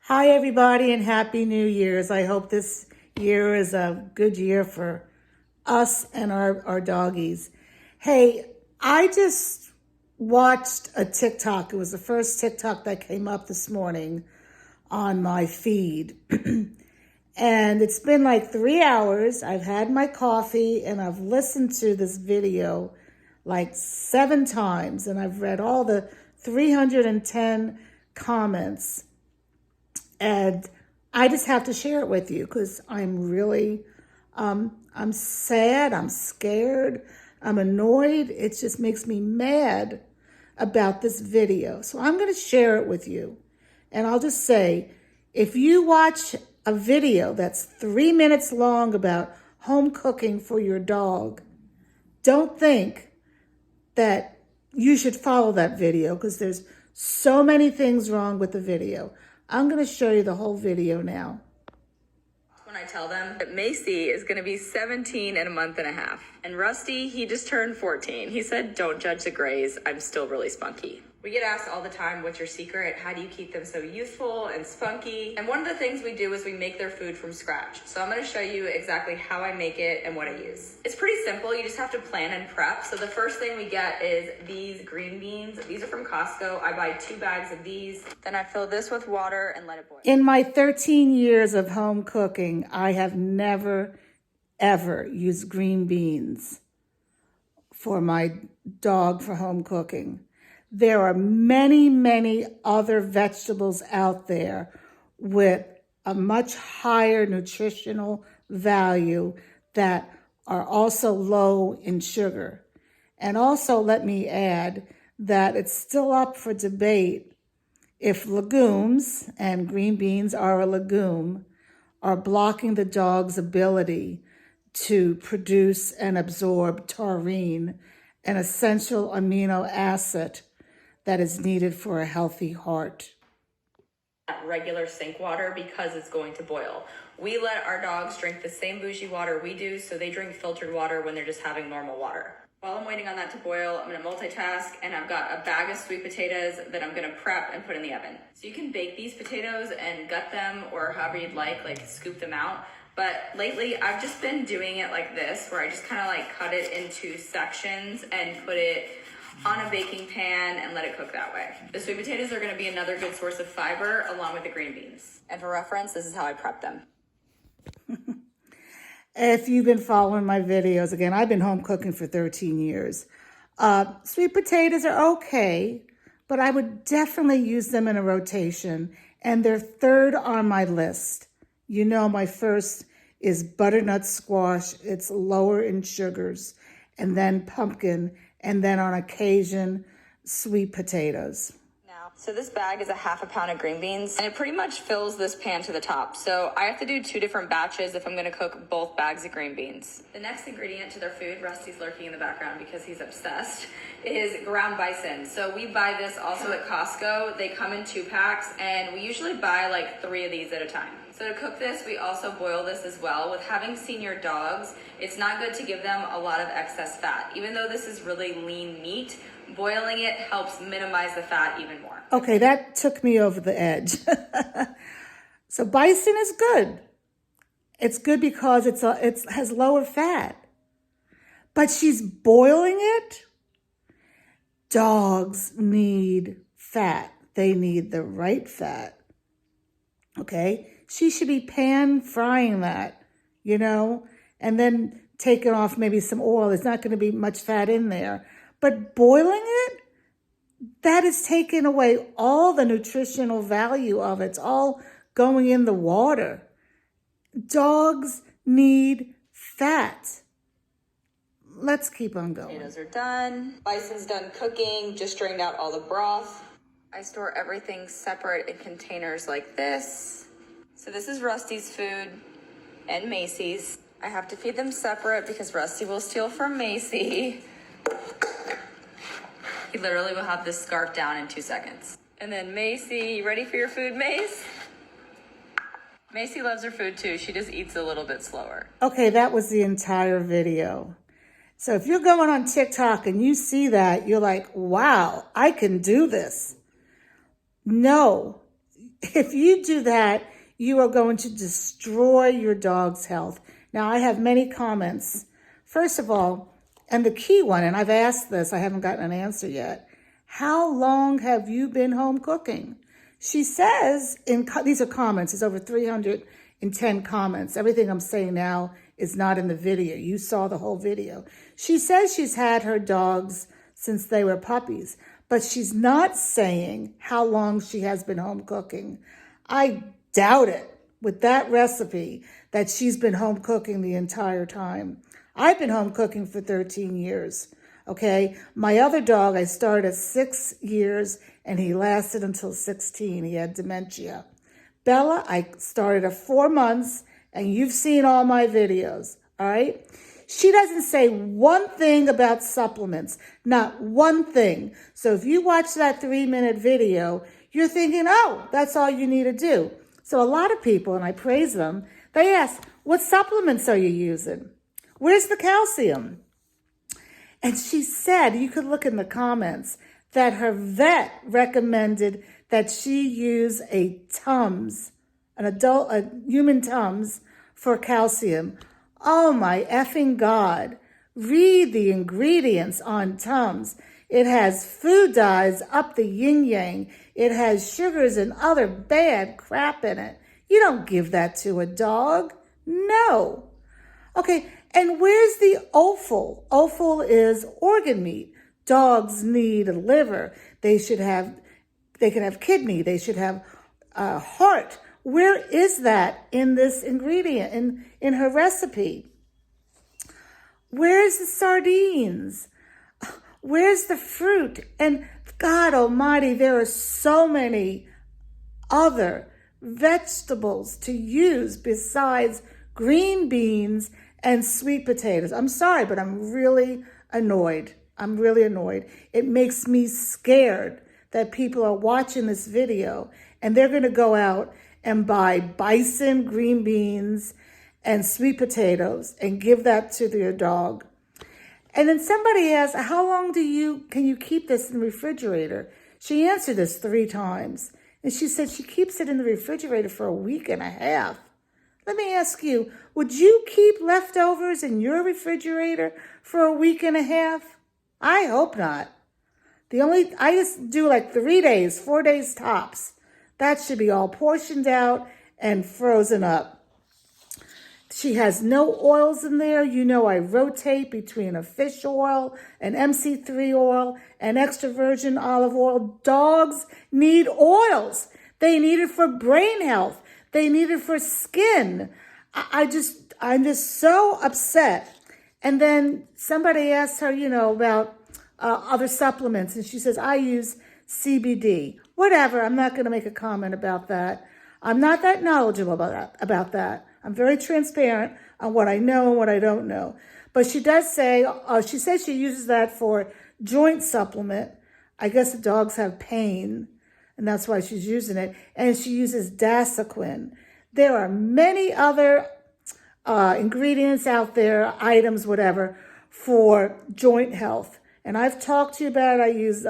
Hi, everybody, and Happy New Year's. I hope this year is a good year for us and our doggies. Hey, I just watched a TikTok. It was the first TikTok that came up this morning on my feed. And it's been like 3 hours. I've had my coffee and I've listened to this video like 7 times, and I've read all the 310 comments. And I just have to share it with you because I'm really, I'm sad, I'm scared, I'm annoyed. It just makes me mad about this video. So I'm going to share it with you. And I'll just say, if you watch a video that's 3 minutes long about home cooking for your dog, don't think that you should follow that video because there's so many things wrong with the video. I'm going to show you the whole video now. When I tell them that Macy is going to be 17 in a month and a half. And Rusty, he just turned 14. He said, don't judge the grays. I'm still really spunky. We get asked all the time, what's your secret? How do you keep them so youthful and spunky? And one of the things we do is we make their food from scratch. So I'm going to show you exactly how I make it and what I use. It's pretty simple. You just have to plan and prep. So the first thing we get is these green beans. These are from Costco. I buy 2 bags of these. Then I fill this with water and let it boil. In my 13 years of home cooking, I have never, ever used green beans for my dog for home cooking. There are many, many other vegetables out there with a much higher nutritional value that are also low in sugar. And also, let me add that it's still up for debate if legumes, and green beans are a legume, are blocking the dog's ability to produce and absorb taurine, an essential amino acid that is needed for a healthy heart. Regular sink water because it's going to boil. We let our dogs drink the same bougie water we do, so they drink filtered water when they're just having normal water. While I'm waiting on that to boil, I'm going to multitask, and I've got a bag of sweet potatoes that I'm going to prep and put in the oven. So you can bake these potatoes and gut them, or however you'd like scoop them out. But lately, I've just been doing it like this, where I just kind of like cut it into sections and put it on a baking pan and let it cook that way. The sweet potatoes are going to be another good source of fiber along with the green beans. And for reference, this is how I prep them. If you've been following my videos, again, I've been home cooking for 13 years. Sweet potatoes are okay, but I would definitely use them in a rotation. And they're third on my list. You know, my first is butternut squash. It's lower in sugars. And then pumpkin. And then on occasion, sweet potatoes. So this bag is a ½ a pound of green beans, and it pretty much fills this pan to the top. So I have to do 2 different batches if I'm going to cook both bags of green beans. The next ingredient to their food, Rusty's lurking in the background because he's obsessed, is ground bison. So we buy this also at Costco. They come in 2 packs, and we usually buy like 3 of these at a time. So to cook this, we also boil this as well. With having senior dogs, it's not good to give them a lot of excess fat. Even though this is really lean meat, boiling it helps minimize the fat even more. Okay, that took me over the edge. So bison is good. It's good because it has lower fat. But she's boiling it. Dogs need fat. They need the right fat. Okay? She should be pan frying that, you know, and then taking off maybe some oil. There's not going to be much fat in there. But boiling it, that is taking away all the nutritional value of it. It's all going in the water. Dogs need fat. Let's keep on going. Potatoes are done. Bison's done cooking, just drained out all the broth. I store everything separate in containers like this. So this is Rusty's food and Macy's. I have to feed them separate because Rusty will steal from Macy. He literally will have this scarf down in 2 seconds. And then Macy, you ready for your food, Mace? Macy loves her food too. She just eats a little bit slower. Okay, that was the entire video. So if you're going on TikTok and you see that, you're like, wow, I can do this. No, if you do that, you are going to destroy your dog's health. Now, I have many comments. First of all, and the key one, and I've asked this, I haven't gotten an answer yet. How long have you been home cooking? She says, these are comments, it's over 310 comments. Everything I'm saying now is not in the video. You saw the whole video. She says she's had her dogs since they were puppies, but she's not saying how long she has been home cooking. I doubt it with that recipe that she's been home cooking the entire time. I've been home cooking for 13 years. Okay, my other dog, I started at 6 years and he lasted until 16. He had dementia. Bella, I started at 4 months and you've seen all my videos, all right? She doesn't say one thing about supplements, not one thing. So if you watch that 3-minute video, you're thinking, oh, that's all you need to do. So a lot of people, and I praise them, they ask, what supplements are you using? Where's the calcium? And she said, you could look in the comments, that her vet recommended that she use a Tums, a human Tums for calcium. Oh my effing God. Read the ingredients on Tums. It has food dyes up the yin-yang. It has sugars and other bad crap in it. You don't give that to a dog. No. Okay, and where's the offal? Offal is organ meat. Dogs need a liver. They can have kidney. They should have heart. Where is that in this ingredient, in her recipe? Where's the sardines? Where's the fruit? And God Almighty, there are so many other vegetables to use besides green beans and sweet potatoes. I'm sorry, but I'm really annoyed. It makes me scared that people are watching this video and they're going to go out and buy Bison green beans and sweet potatoes and give that to their dog. And then somebody asked, how long can you keep this in the refrigerator? She answered this 3 times. And she said she keeps it in the refrigerator for a week and a half. Let me ask you, would you keep leftovers in your refrigerator for a week and a half? I hope not. I just do like 3 days, 4 days tops. That should be all portioned out and frozen up. She has no oils in there. You know, I rotate between a fish oil, an MC3 oil, and extra virgin olive oil. Dogs need oils. They need it for brain health. They need it for skin. I'm just so upset. And then somebody asked her, about other supplements. And she says, I use CBD. Whatever. I'm not going to make a comment about that. I'm not that knowledgeable about that. I'm very transparent on what I know and what I don't know. But she does say, she says she uses that for joint supplement. I guess the dogs have pain, and that's why she's using it. And she uses Dasaquin. There are many other ingredients out there, items, whatever, for joint health. And I've talked to you about it. I use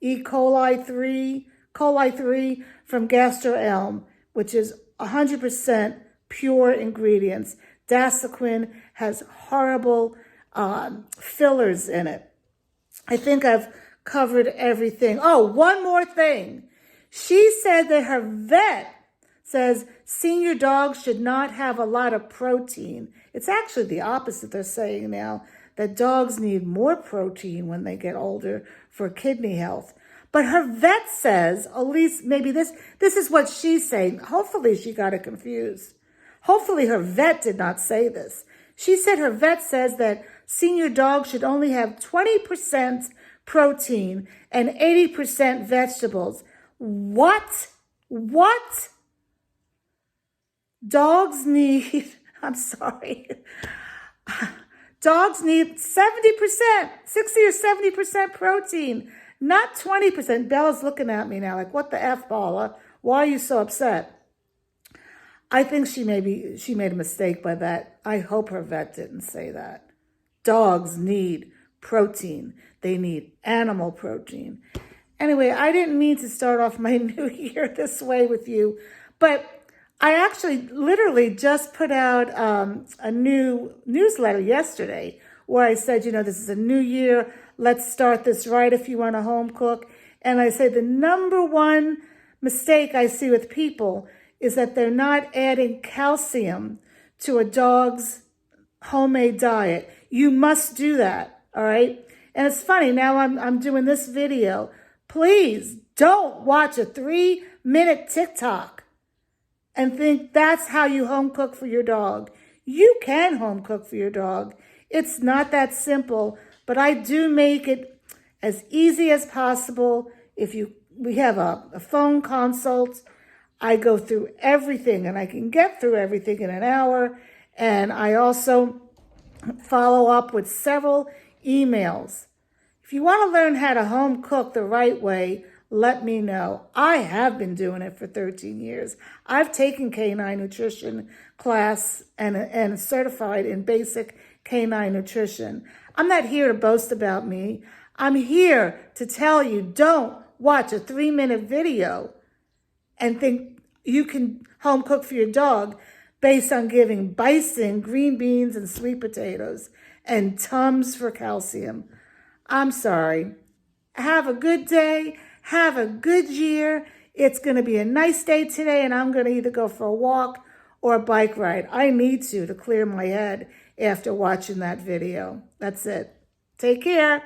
E. coli 3 from Gastor Elm, which is 100% pure ingredients. Dasaquin has horrible fillers in it. I think I've covered everything. Oh, one more thing. She said that her vet says senior dogs should not have a lot of protein. It's actually the opposite they're saying now, that dogs need more protein when they get older for kidney health. But her vet says, at least maybe this is what she's saying. Hopefully she got it confused. Hopefully her vet did not say this. She said her vet says that senior dogs should only have 20% protein and 80% vegetables. What? Dogs need, I'm sorry. Dogs need 70%, 60 or 70% protein, not 20%. Bella's looking at me now like, what the F, Paula? Why are you so upset? I think she made a mistake by that. I hope her vet didn't say that. Dogs need protein. They need animal protein. Anyway, I didn't mean to start off my new year this way with you, but I actually literally just put out a new newsletter yesterday where I said, this is a new year. Let's start this right if you want to home cook. And I say the number one mistake I see with people is that they're not adding calcium to a dog's homemade diet. You must do that, all right? And it's funny, now I'm doing this video. Please don't watch a 3-minute TikTok and think that's how you home cook for your dog. You can home cook for your dog. It's not that simple, but I do make it as easy as possible. We have a phone consult. I go through everything, and I can get through everything in an hour. And I also follow up with several emails. If you want to learn how to home cook the right way, let me know. I have been doing it for 13 years. I've taken canine nutrition class and certified in basic canine nutrition. I'm not here to boast about me. I'm here to tell you, don't watch a 3-minute video and think you can home cook for your dog based on giving Bison green beans and sweet potatoes and Tums for calcium. I'm sorry. Have a good day. Have a good year. It's going to be a nice day today, and I'm going to either go for a walk or a bike ride. I need to clear my head after watching that video. That's it. Take care.